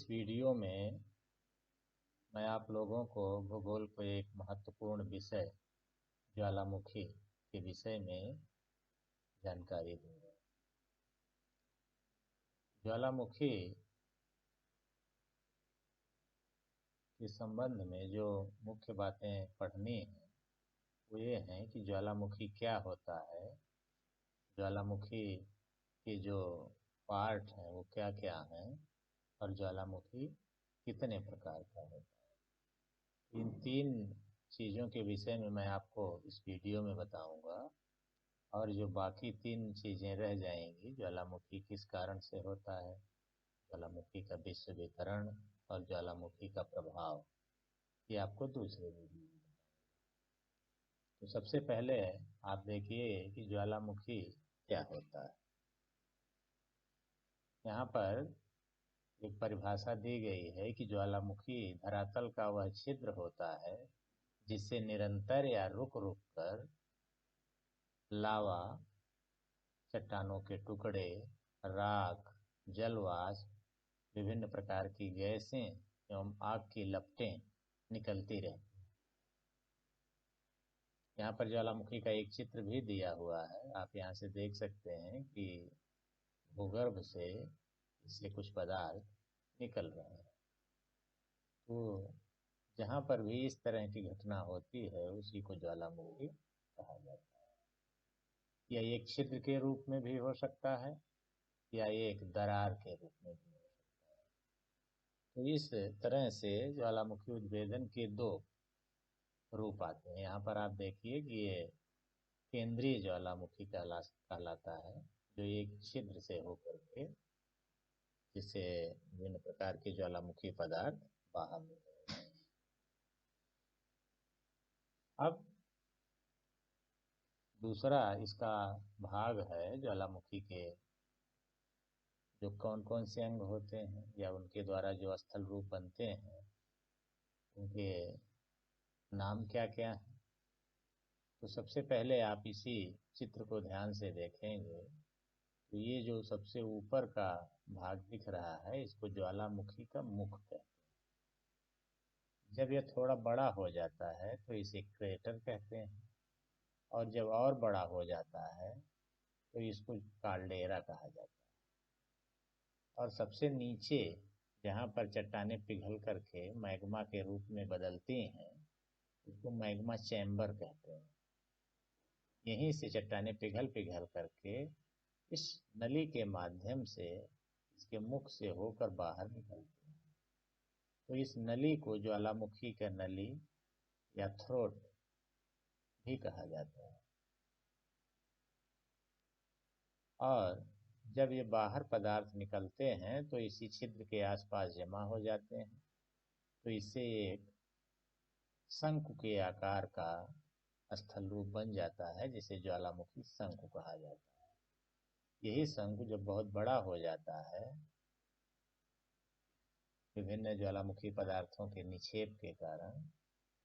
इस वीडियो में मैं आप लोगों को भूगोल को एक महत्वपूर्ण विषय ज्वालामुखी के विषय में जानकारी दूंगा। ज्वालामुखी के संबंध में जो मुख्य बातें पढ़नी हैं वो ये हैं कि ज्वालामुखी क्या होता है, ज्वालामुखी के जो पार्ट हैं वो क्या क्या हैं और ज्वालामुखी कितने प्रकार का होता है। इन तीन चीज़ों के विषय में मैं आपको इस वीडियो में बताऊंगा और जो बाकी तीन चीज़ें रह जाएंगी, ज्वालामुखी किस कारण से होता है, ज्वालामुखी का विश्ववितरण और ज्वालामुखी का प्रभाव, ये आपको दूसरे वीडियो में बताऊंगा। तो सबसे पहले आप देखिए कि ज्वालामुखी क्या होता है। यहाँ पर एक परिभाषा दी गई है कि ज्वालामुखी धरातल का वह छिद्र होता है जिससे निरंतर या रुक रुक कर लावा, चट्टानों के टुकड़े, राख, जलवाष्प, विभिन्न प्रकार की गैसें एवं आग की लपटें निकलती रहती हैं। यहाँ पर ज्वालामुखी का एक चित्र भी दिया हुआ है, आप यहाँ से देख सकते हैं कि भूगर्भ से इससे कुछ पदार्थ निकल रहे हैं। तो जहाँ पर भी इस तरह की घटना होती है उसी को ज्वालामुखी कहा जाता है। यह एक छिद्र के रूप में भी हो सकता है या एक दरार के रूप में भी हो सकता है। तो इस तरह से ज्वालामुखी उद्भेदन के दो रूप आते हैं। यहाँ पर आप देखिए कि ये केंद्रीय ज्वालामुखी कहलाता है, जो एक छिद्र से होकर के जिससे विभिन्न प्रकार के ज्वालामुखी पदार्थ बाहर निकलते हैं। अब दूसरा इसका भाग है ज्वालामुखी के जो कौन कौन से अंग होते हैं या उनके द्वारा जो स्थल रूप बनते हैं उनके नाम क्या क्या हैं। तो सबसे पहले आप इसी चित्र को ध्यान से देखेंगे तो ये जो सबसे ऊपर का भाग दिख रहा है इसको ज्वालामुखी का मुख कहते हैं। जब यह थोड़ा बड़ा हो जाता है तो इसे क्रेटर कहते हैं और जब और बड़ा हो जाता है तो इसको काल्डेरा कहा जाता है। और सबसे नीचे जहाँ पर चट्टानें पिघल करके मैग्मा के रूप में बदलती हैं उसको मैग्मा चैम्बर कहते हैं। यहीं से चट्टानें पिघल पिघल करके इस नली के माध्यम से इसके मुख से होकर बाहर निकलती हैं। तो इस नली को ज्वालामुखी का नली या थ्रोट भी कहा जाता है। और जब ये बाहर पदार्थ निकलते हैं तो इसी छिद्र के आसपास जमा हो जाते हैं, तो इससे एक शंकु के आकार का स्थल रूप बन जाता है जिसे ज्वालामुखी शंकु कहा जाता है। यही शंकु जब बहुत बड़ा हो जाता है विभिन्न ज्वालामुखी पदार्थों के निक्षेप के कारण,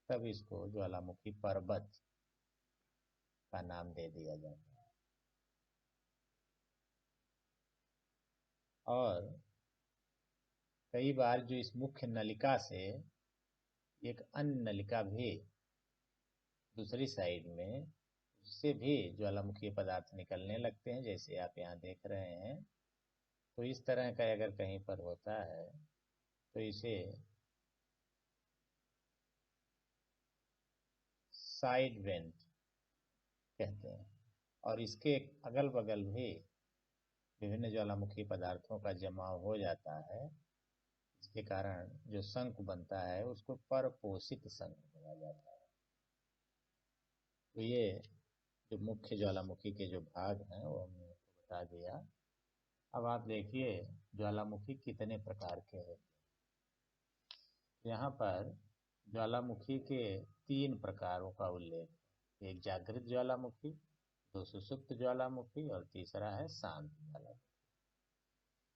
तब इसको ज्वालामुखी पर्वत का नाम दे दिया जाता है। और कई बार जो इस मुख्य नलिका से एक अन्य नलिका भी दूसरी साइड में उससे भी ज्वालामुखी पदार्थ निकलने लगते हैं, जैसे आप यहाँ देख रहे हैं। तो इस तरह का अगर कहीं पर होता है तो इसे साइड वेंट कहते हैं। और इसके अगल बगल भी विभिन्न ज्वालामुखी पदार्थों का जमाव हो जाता है, इसके कारण जो शंकु बनता है उसको परपोषित शंकु कहा जाता है। तो ये जो मुख्य ज्वालामुखी के जो भाग हैं वो हमने आपको बता दिया। अब आप देखिए ज्वालामुखी कितने प्रकार के होते हैं। यहाँ पर ज्वालामुखी के तीन प्रकारों का उल्लेख है। एक जागृत ज्वालामुखी, दो सुषुप्त ज्वालामुखी और तीसरा है शांत ज्वालामुखी।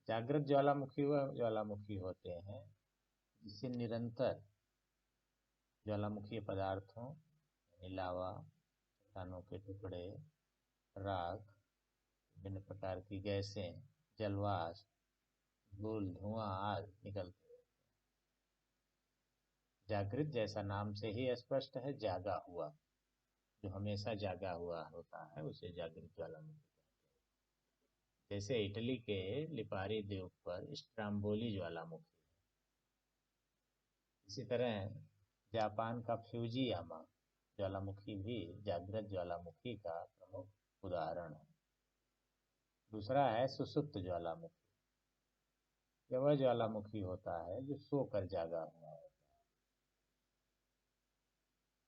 जागृत ज्वालामुखी वह ज्वालामुखी होते हैं जिससे निरंतर ज्वालामुखी पदार्थों यानी लावा, चट्टानों के टुकड़े, राख, विभिन्न प्रकार की गैसें, जलवाष्प, धूल, धुआं आदि निकलते हैं। जागृत जैसा नाम से ही स्पष्ट है, जागा हुआ, जो हमेशा जागा हुआ होता है उसे जागृत ज्वालामुखी कहते हैं। जैसे इटली के लिपारी द्वीप पर स्ट्राम्बोली ज्वालामुखी, इसी तरह जापान का फ्यूजियामा ज्वालामुखी भी जागृत ज्वालामुखी का प्रमुख उदाहरण है। दूसरा है सुषुप्त ज्वालामुखी। यह वह ज्वालामुखी होता है जो सोकर जागा हुआ है।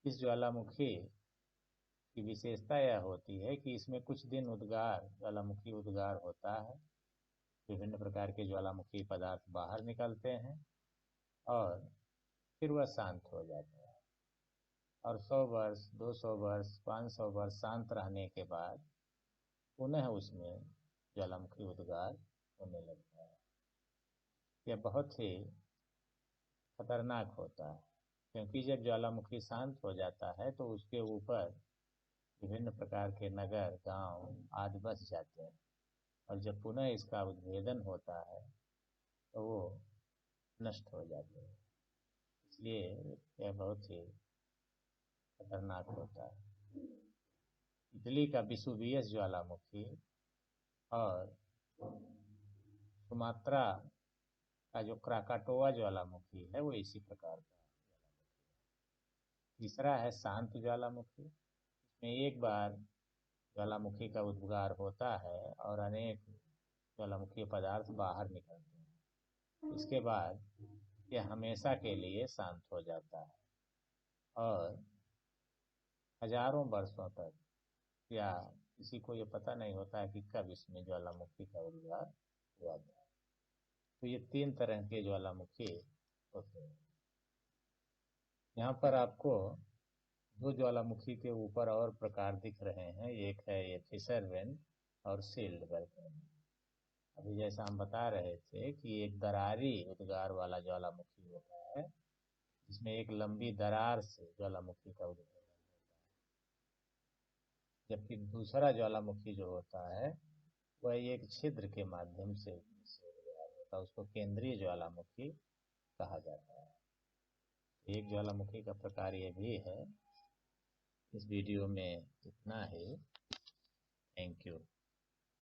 इस ज्वालामुखी की विशेषता यह होती है कि इसमें कुछ दिन उद्गार ज्वालामुखी उद्गार होता है, विभिन्न प्रकार के ज्वालामुखी पदार्थ बाहर निकलते हैं और फिर वह शांत हो जाता है। और 100 वर्ष, 200 वर्ष, 500 वर्ष शांत रहने के बाद पुनः उसमें ज्वालामुखी उद्गार होने लगता है। यह बहुत ही खतरनाक होता है, क्योंकि जब ज्वालामुखी शांत हो जाता है तो उसके ऊपर विभिन्न प्रकार के नगर, गांव आदि बस जाते हैं, और जब पुनः इसका उद्भेदन होता है तो वो नष्ट हो जाते हैं। इसलिए यह बहुत ही खतरनाक होता है। इटली का विसुवियस ज्वालामुखी और सुमात्रा का जो क्राकाटोआ ज्वालामुखी है वो इसी प्रकार का ज्वालामुखी है। तीसरा है शांत ज्वालामुखी। इसमें एक बार ज्वालामुखी का उद्गार होता है और अनेक ज्वालामुखी पदार्थ बाहर निकलते हैं। इसके बाद यह हमेशा के लिए शांत हो जाता है और हजारों वर्षों तक, या किसी को ये पता नहीं होता है कि कब इसमें ज्वालामुखी का उद्गार हुआ था। तो ये 3 तरह के ज्वालामुखी होते हैं। यहाँ पर आपको 2 ज्वालामुखी के ऊपर और प्रकार दिख रहे हैं। एक है ये फिशर वेन और सील्ड वोल्केनो। अभी जैसा हम बता रहे थे कि एक दरारी उद्गार वाला ज्वालामुखी होता है, जिसमें एक लंबी दरार से ज्वालामुखी का उद्गार होता है, जबकि दूसरा ज्वालामुखी जो होता है वह एक छिद्र के माध्यम से उद्गार होता है, उसको केंद्रीय ज्वालामुखी कहा जाता है। एक ज्वालामुखी का प्रकार ये भी है। इस वीडियो में इतना ही। Thank you.